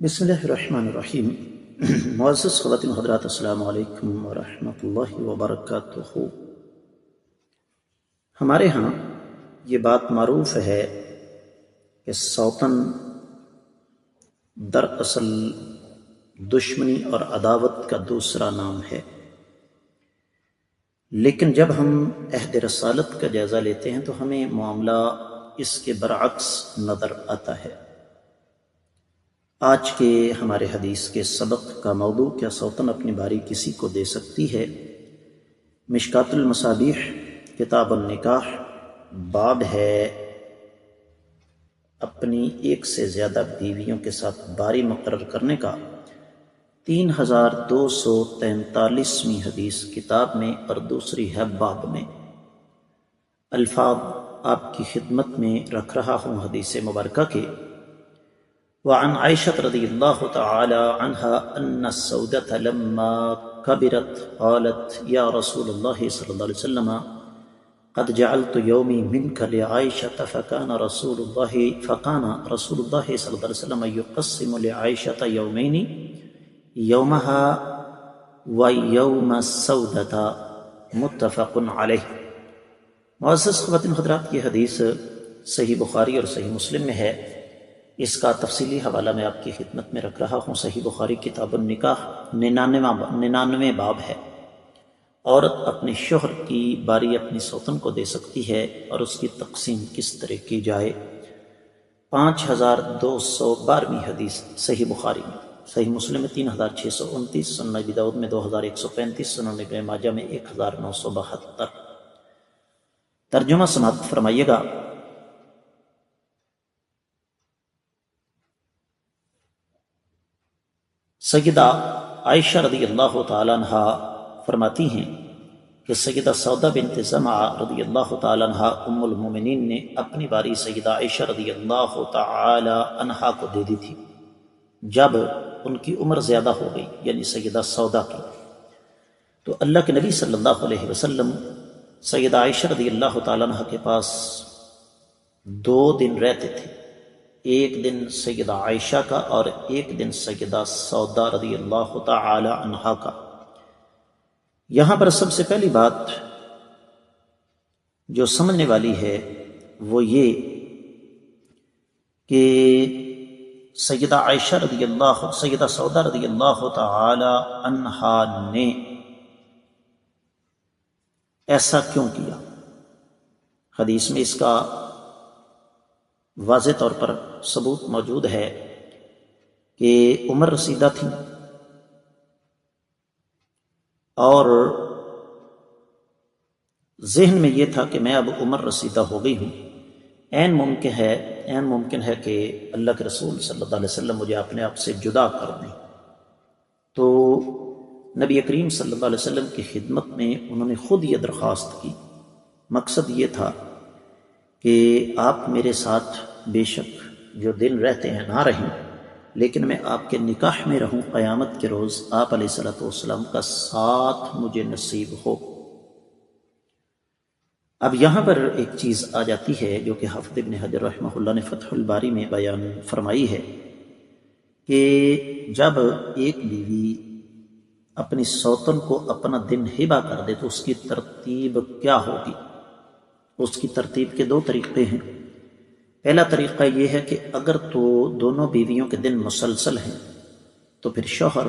بسم اللہ الرحمن الرحیم۔ معزز خواتین حضرات، السلام علیکم ورحمۃ اللہ وبرکاتہ۔ ہمارے ہاں یہ بات معروف ہے کہ سوتن دراصل دشمنی اور عداوت کا دوسرا نام ہے، لیکن جب ہم عہد رسالت کا جائزہ لیتے ہیں تو ہمیں معاملہ اس کے برعکس نظر آتا ہے۔ آج کے ہمارے حدیث کے سبق کا موضوع کیا سوتن اپنی باری کسی کو دے سکتی ہے؟ مشکات المصابیح کتاب النکاح باب ہے اپنی ایک سے زیادہ بیویوں کے ساتھ باری مقرر کرنے کا۔ 3243ویں حدیث کتاب میں اور دوسری ہے باب میں۔ الفاظ آپ کی خدمت میں رکھ رہا ہوں حدیث مبارکہ کے۔ وعن عائشة رضی اللہ تعالی عنہا ان السودة لما كبرت قالت یا رسول اللہ صلی اللہ علیہ وسلم قد جعلت يومي منك لعائشة فكان رسول الله صلی اللہ علیہ وسلم يقسم لعائشة يومين يومها ويوم السودة متفق علیہ۔ معزز خواتین حضرات، یہ حدیث صحیح بخاری اور صحیح مسلم میں ہے۔ اس کا تفصیلی حوالہ میں آپ کی خدمت میں رکھ رہا ہوں۔ صحیح بخاری کتاب النکاح 99 باب ہے۔ عورت اپنے شوہر کی باری اپنی سوتن کو دے سکتی ہے اور اس کی تقسیم کس طرح کی جائے۔ 5212ویں حدیث صحیح بخاری میں، صحیح مسلم میں 3629، سنن ابی داؤد میں 2135، سنن ابن ماجہ میں 1972۔ ترجمہ سماعت فرمائیے گا۔ سیدہ عائشہ رضی اللہ تعالیٰ عنہ فرماتی ہیں کہ سیدہ سودہ بنت زمعہ رضی اللہ تعالیٰ عنہ ام المومنین نے اپنی باری سیدہ عائشہ رضی اللہ تعالیٰ عنہ کو دے دی تھی جب ان کی عمر زیادہ ہو گئی، یعنی سیدہ سودہ کی۔ تو اللہ کے نبی صلی اللہ علیہ وسلم سیدہ عائشہ رضی اللہ تعالیٰ عنہ کے پاس 2 دن رہتے تھے، ایک دن سیدہ عائشہ کا اور ایک دن سیدہ سودہ رضی اللہ تعالی عنہا کا۔ یہاں پر سب سے پہلی بات جو سمجھنے والی ہے وہ یہ کہ سیدہ سودہ رضی اللہ تعالی عنہا نے ایسا کیوں کیا؟ حدیث میں اس کا واضح طور پر ثبوت موجود ہے کہ عمر رسیدہ تھی اور ذہن میں یہ تھا کہ میں اب عمر رسیدہ ہو گئی ہوں، عین ممکن ہے کہ اللہ کے رسول صلی اللہ علیہ وسلم مجھے اپنے آپ سے جدا کر دیں۔ تو نبی کریم صلی اللہ علیہ وسلم کی خدمت میں انہوں نے خود یہ درخواست کی۔ مقصد یہ تھا کہ آپ میرے ساتھ بے شک جو دن رہتے ہیں نہ رہیں، لیکن میں آپ کے نکاح میں رہوں، قیامت کے روز آپ علیہ الصلوۃ والسلام کا ساتھ مجھے نصیب ہو۔ اب یہاں پر ایک چیز آ جاتی ہے جو کہ حافظ ابن حجر رحمہ اللہ نے فتح الباری میں بیان فرمائی ہے کہ جب ایک بیوی اپنی سوتن کو اپنا دن ہبہ کر دے تو اس کی ترتیب کیا ہوگی؟ اس کی ترتیب کے 2 طریقے ہیں۔ پہلا طریقہ یہ ہے کہ اگر تو دونوں بیویوں کے دن مسلسل ہیں تو پھر شوہر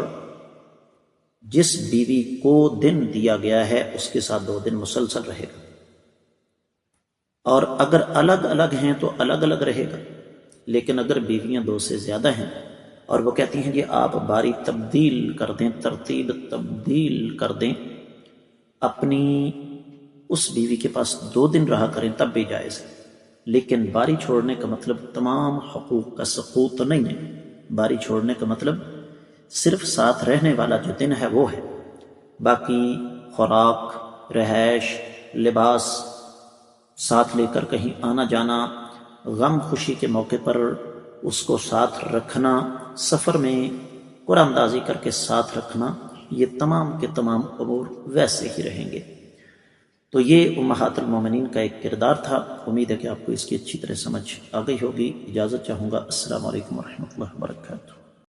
جس بیوی کو دن دیا گیا ہے اس کے ساتھ 2 دن مسلسل رہے گا، اور اگر الگ الگ ہیں تو الگ الگ رہے گا۔ لیکن اگر بیویاں 2 سے زیادہ ہیں اور وہ کہتی ہیں کہ آپ باری تبدیل کر دیں، ترتیب تبدیل کر دیں، اپنی اس بیوی کے پاس 2 دن رہا کریں، تب بھی جائز ہے۔ لیکن باری چھوڑنے کا مطلب تمام حقوق کا سقوط نہیں ہے۔ باری چھوڑنے کا مطلب صرف ساتھ رہنے والا جو دن ہے وہ ہے، باقی خوراک، رہائش، لباس، ساتھ لے کر کہیں آنا جانا، غم خوشی کے موقع پر اس کو ساتھ رکھنا، سفر میں قرآن اندازی کر کے ساتھ رکھنا، یہ تمام کے تمام امور ویسے ہی رہیں گے۔ تو یہ امہات المومنین کا ایک کردار تھا۔ امید ہے کہ آپ کو اس کی اچھی طرح سمجھ آ گئی ہوگی۔ اجازت چاہوں گا۔ السلام علیکم ورحمۃ اللہ وبرکاتہ۔